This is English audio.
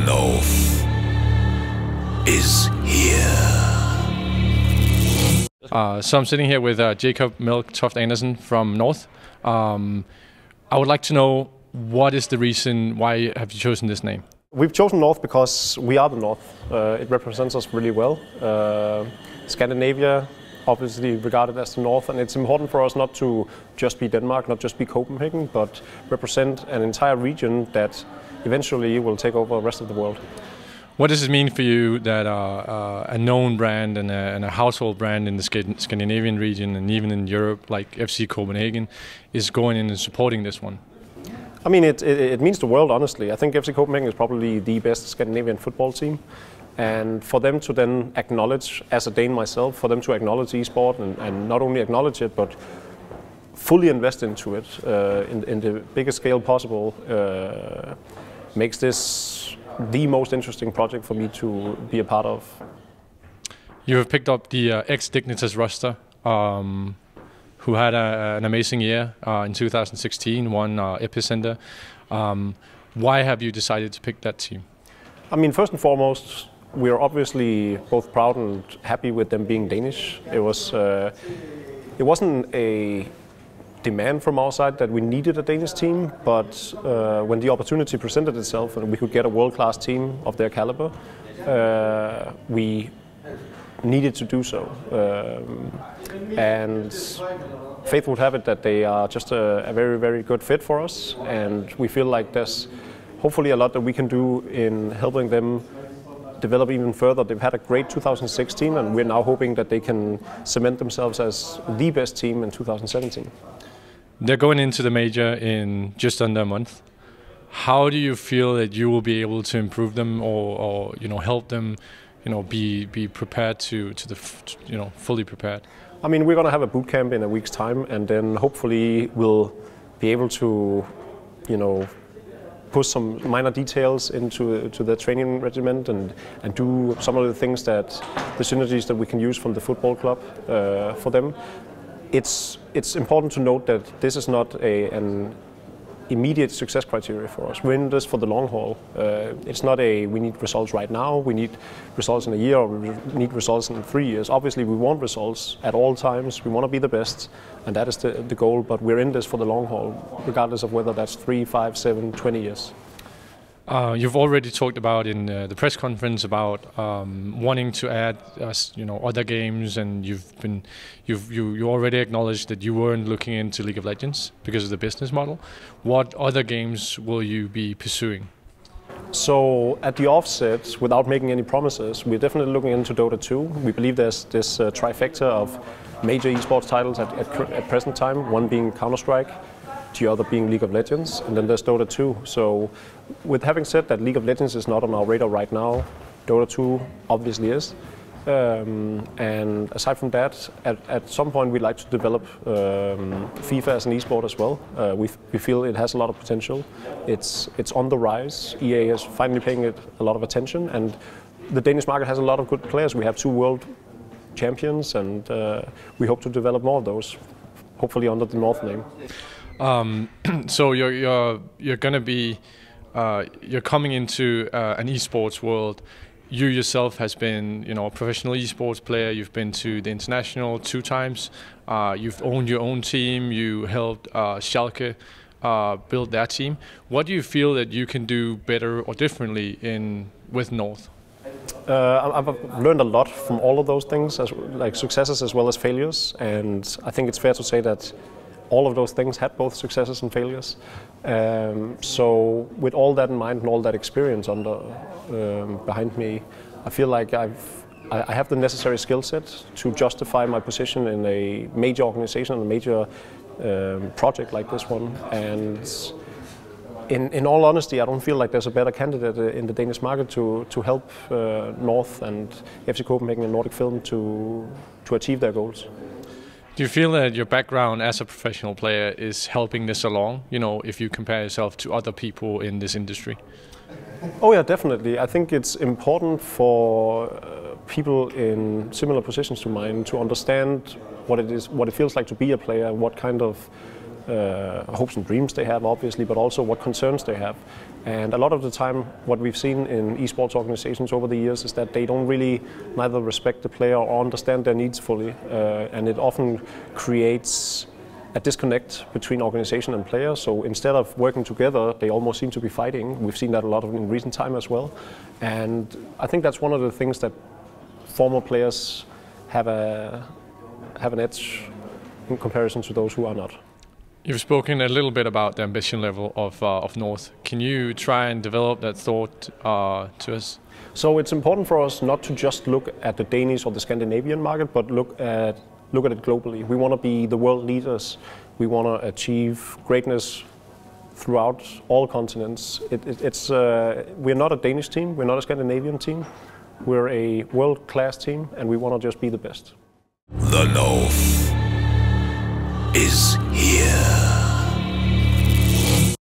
North is here. So I'm sitting here with Jacob Maelk Toft-Andersen from North. I would like to know, what is the reason why have you chosen this name? We've chosen North because we are the North. It represents us really well. Scandinavia, obviously regarded as the North, and it's important for us not to just be Denmark, not just be Copenhagen, but represent an entire region that eventually will take over the rest of the world. What does it mean for you that a known brand and a household brand in the Scandinavian region and even in Europe, like FC Copenhagen, is going in and supporting this one? I mean, it means the world, honestly. I think FC Copenhagen is probably the best Scandinavian football team. And for them to then acknowledge, as a Dane myself, for them to acknowledge eSport and not only acknowledge it, but fully invest into it in the biggest scale possible, makes this the most interesting project for me to be a part of. You have picked up the ex-Dignitas roster, who had an amazing year in 2016, won Epicenter. Why have you decided to pick that team? I mean, first and foremost, we are obviously both proud and happy with them being Danish. It wasn't a demand from our side that we needed a Danish team, but when the opportunity presented itself and we could get a world-class team of their caliber, we needed to do so. And fate would have it that they are just a very, very good fit for us, and we feel like there's hopefully a lot that we can do in helping them develop even further. They've had a great 2016, and we're now hoping that they can cement themselves as the best team in 2017. They're going into the major in just under a month. How do you feel that you will be able to improve them or help them, be prepared to fully prepared? I mean, we're going to have a boot camp in a week's time, and then hopefully we'll be able to, push some minor details into the training regiment and do some of the things the synergies that we can use from the football club for them. It's important to note that this is not an immediate success criteria for us. We're in this for the long haul. It's not we need results right now, we need results in a year, or we need results in 3 years. Obviously we want results at all times, we want to be the best, and that is the goal, but we're in this for the long haul, regardless of whether that's 3, 5, 7, 20 years. You've already talked about in the press conference about wanting to add, other games, and you already acknowledged that you weren't looking into League of Legends because of the business model. What other games will you be pursuing? So at the offset, without making any promises, we're definitely looking into Dota 2. We believe there's this trifecta of major esports titles at present time, one being Counter-Strike, the other being League of Legends, and then there's Dota 2. So with having said that League of Legends is not on our radar right now, Dota 2 obviously is. And aside from that, at some point we'd like to develop FIFA as an esport as well. We feel it has a lot of potential. It's on the rise. EA is finally paying it a lot of attention, and the Danish market has a lot of good players. We have 2 world champions, and we hope to develop more of those, hopefully under the North name. So you're going to be you're coming into an esports world. You yourself has been a professional esports player. You've been to the international 2 times. You've owned your own team. You helped Schalke build their team. What do you feel that you can do better or differently with North? I've learned a lot from all of those things, like successes as well as failures, and I think it's fair to say that all of those things had both successes and failures. So with all that in mind and all that experience behind me, I feel like I have the necessary skill set to justify my position in a major organization, a major project like this one. And in all honesty, I don't feel like there's a better candidate in the Danish market to help North and FC Copenhagen and Nordic Film to achieve their goals. Do you feel that your background as a professional player is helping this along, if you compare yourself to other people in this industry? Oh yeah, definitely. I think it's important for people in similar positions to mine to understand what it feels like to be a player, what kind of hopes and dreams they have, obviously, but also what concerns they have. And a lot of the time, what we've seen in esports organizations over the years is that they don't really neither respect the player or understand their needs fully, and it often creates a disconnect between organization and player. So instead of working together, they almost seem to be fighting. We've seen that a lot in recent time as well. And I think that's one of the things that former players have an edge in comparison to those who are not. You've spoken a little bit about the ambition level of North. Can you try and develop that thought to us? So it's important for us not to just look at the Danish or the Scandinavian market, but look at it globally. We want to be the world leaders. We want to achieve greatness throughout all continents. We're not a Danish team, we're not a Scandinavian team. We're a world-class team, and we want to just be the best. The North is